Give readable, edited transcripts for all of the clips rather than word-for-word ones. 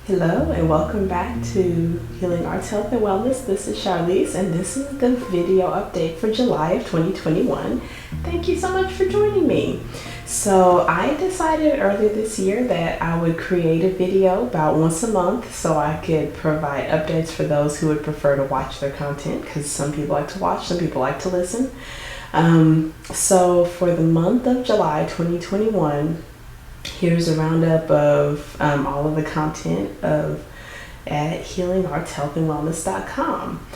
Hello and welcome back to Healing Arts, Health and Wellness. This is Charlize and this is the video update for July of 2021. Thank you so much for joining me. So I decided earlier this year that I would create a video about once a month so I could provide updates for those who would prefer to watch their content, because some people like to watch, some people like to listen. So for the month of July 2021, here's a roundup of all of the content at healingartshealthandwellness.com.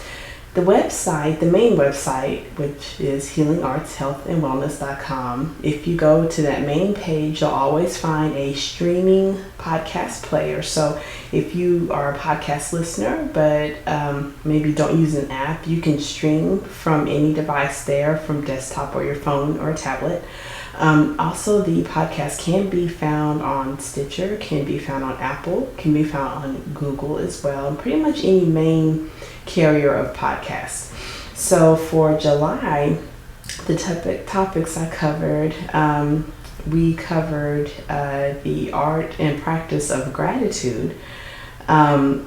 The website, the main website, which is healingartshealthandwellness.com, if you go to that main page, you'll always find a streaming podcast player. So if you are a podcast listener, but maybe don't use an app, you can stream from any device there, from desktop or your phone or tablet. Also, the podcast can be found on Stitcher, can be found on Apple, can be found on Google as well, and pretty much any main carrier of podcasts. So for July, the topics I covered, we covered the art and practice of gratitude,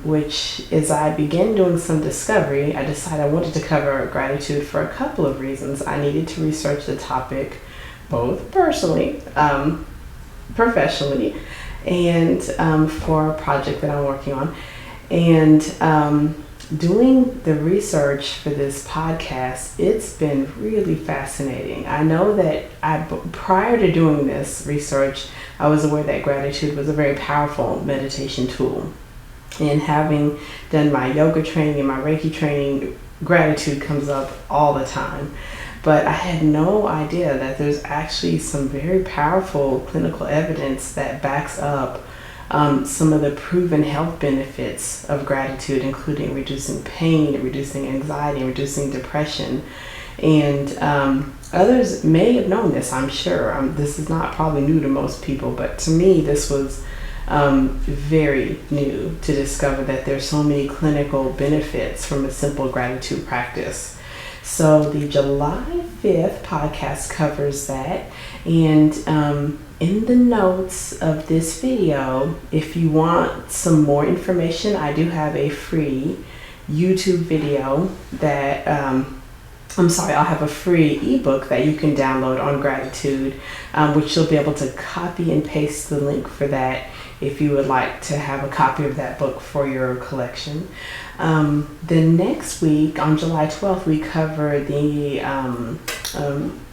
which as I began doing some discovery, I decided I wanted to cover gratitude for a couple of reasons. I needed to research the topic both personally, professionally, and for a project that I'm working on. And doing the research for this podcast, it's been really fascinating. I know that prior to doing this research, I was aware that gratitude was a very powerful meditation tool. And having done my yoga training and my Reiki training, gratitude comes up all the time. But I had no idea that there's actually some very powerful clinical evidence that backs up some of the proven health benefits of gratitude, including reducing pain, reducing anxiety, reducing depression. And others may have known this, I'm sure. This is not probably new to most people, but to me, this was very new to discover that there's so many clinical benefits from a simple gratitude practice. So the July 5th podcast covers that. And in the notes of this video, if you want some more information, I do have a free YouTube video that, I'll have a free ebook that you can download on gratitude, which you'll be able to copy and paste the link for that if you would like to have a copy of that book for your collection. The next week, on July 12th, we cover the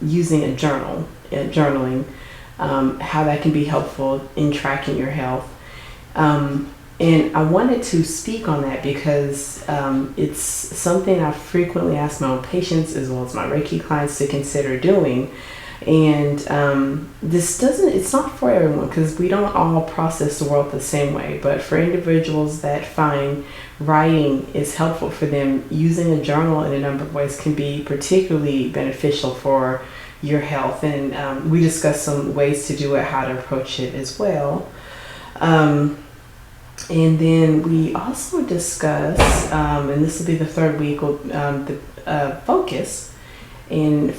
using a journaling, how that can be helpful in tracking your health. And I wanted to speak on that because it's something I frequently ask my own patients as well as my Reiki clients to consider doing. And it's not for everyone, because we don't all process the world the same way, but for individuals that find writing is helpful for them, using a journal in a number of ways can be particularly beneficial for your health. And we discuss some ways to do it, how to approach it as well. And then we also discuss, and this will be the third week, the focus. And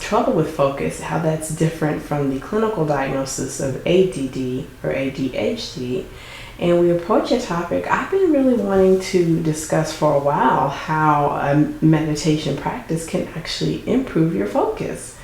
trouble with focus, how that's different from the clinical diagnosis of ADD or ADHD. And we approach a topic I've been really wanting to discuss for a while, how a meditation practice can actually improve your focus.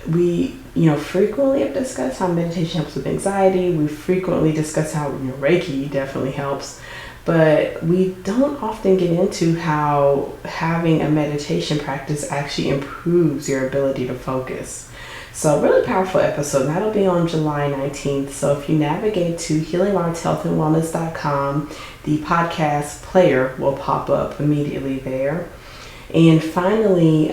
We frequently have discussed how meditation helps with anxiety. We frequently discuss how Reiki definitely helps. But we don't often get into how having a meditation practice actually improves your ability to focus. So a really powerful episode. That'll be on July 19th. So if you navigate to healingartshealthandwellness.com, the podcast player will pop up immediately there. And finally,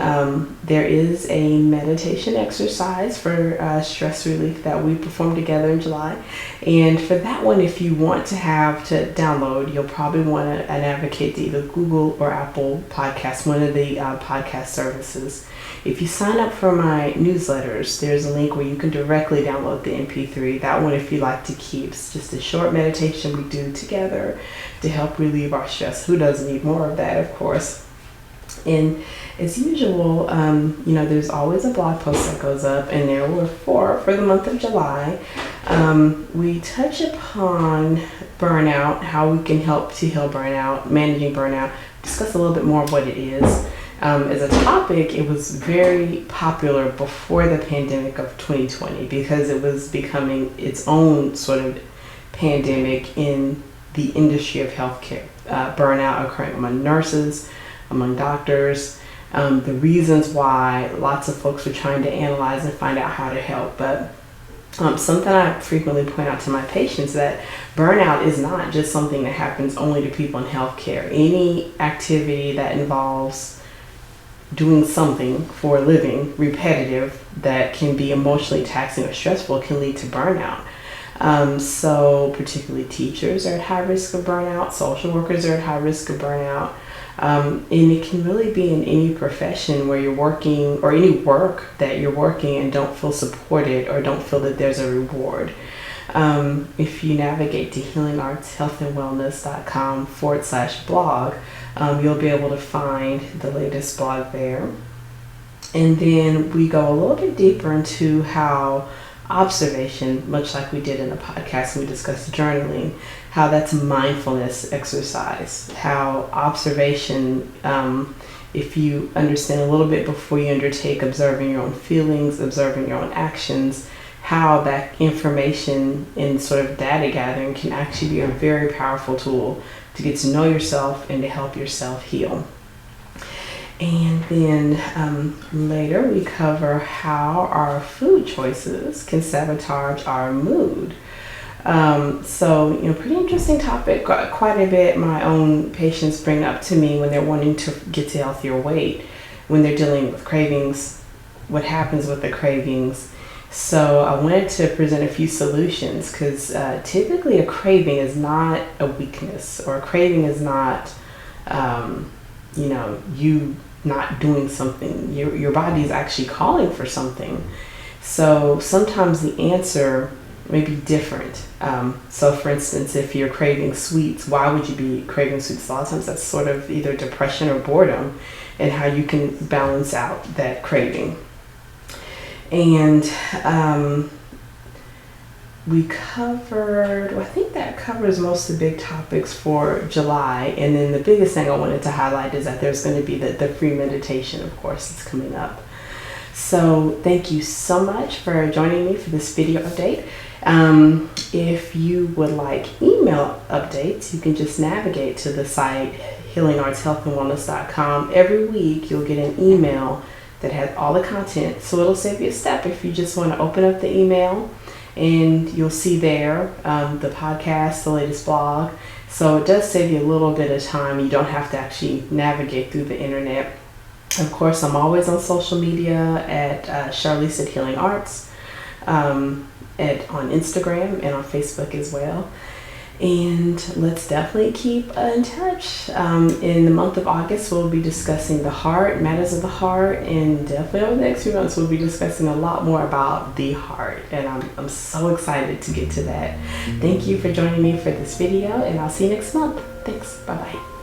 there is a meditation exercise for stress relief that we performed together in July. And for that one, if you want to download, you'll probably want to navigate to either Google or Apple Podcasts, one of the podcast services. If you sign up for my newsletters, there's a link where you can directly download the MP3. That one, if you like to keep, it's just a short meditation we do together to help relieve our stress. Who doesn't need more of that, of course? And as usual, there's always a blog post that goes up, and there were 4 for the month of July. We touch upon burnout, how we can help to heal burnout, managing burnout, discuss a little bit more of what it is. As a topic, it was very popular before the pandemic of 2020 because it was becoming its own sort of pandemic in the industry of healthcare. Burnout occurring among nurses, among doctors, the reasons why lots of folks were trying to analyze and find out how to help. But something I frequently point out to my patients that burnout is not just something that happens only to people in healthcare. Any activity that involves doing something for a living, repetitive, that can be emotionally taxing or stressful can lead to burnout. So particularly teachers are at high risk of burnout, social workers are at high risk of burnout. And it can really be in any profession where you're working or any work that you're working and don't feel supported or don't feel that there's a reward. If you navigate to healingartshealthandwellness.com/blog, you'll be able to find the latest blog there. And then we go a little bit deeper into how observation, much like we did in the podcast when we discussed journaling, how that's mindfulness exercise, how observation, if you understand a little bit before you undertake observing your own feelings, observing your own actions, how that information in sort of data gathering can actually be a very powerful tool to get to know yourself and to help yourself heal. And then later we cover how our food choices can sabotage our mood. So, pretty interesting topic. Quite a bit my own patients bring up to me when they're wanting to get to healthier weight, when they're dealing with cravings, what happens with the cravings. So I wanted to present a few solutions because typically a craving is not a weakness, or a craving is not, you not doing something. Your body is actually calling for something. So sometimes the answer may be different. So for instance, if you're craving sweets, why would you be craving sweets? A lot of times that's sort of either depression or boredom, and how you can balance out that craving. And we covered, I think that covers most of the big topics for July. And then the biggest thing I wanted to highlight is that there's going to be the free meditation, of course, it's coming up. So thank you so much for joining me for this video update. If you would like email updates, you can just navigate to the site healingartshealthandwellness.com. Every week you'll get an email that has all the content, so it'll save you a step if you just want to open up the email, and you'll see there the podcast, the latest blog. So it does save you a little bit of time. You don't have to actually navigate through the internet. Of course, I'm always on social media at Charlize at Healing Arts, on Instagram and on Facebook as well. And let's definitely keep in touch. In the month of August, we'll be discussing the heart, matters of the heart, and definitely over the next few months, we'll be discussing a lot more about the heart. And I'm so excited to get to that. Thank you for joining me for this video, and I'll see you next month. Thanks. Bye-bye.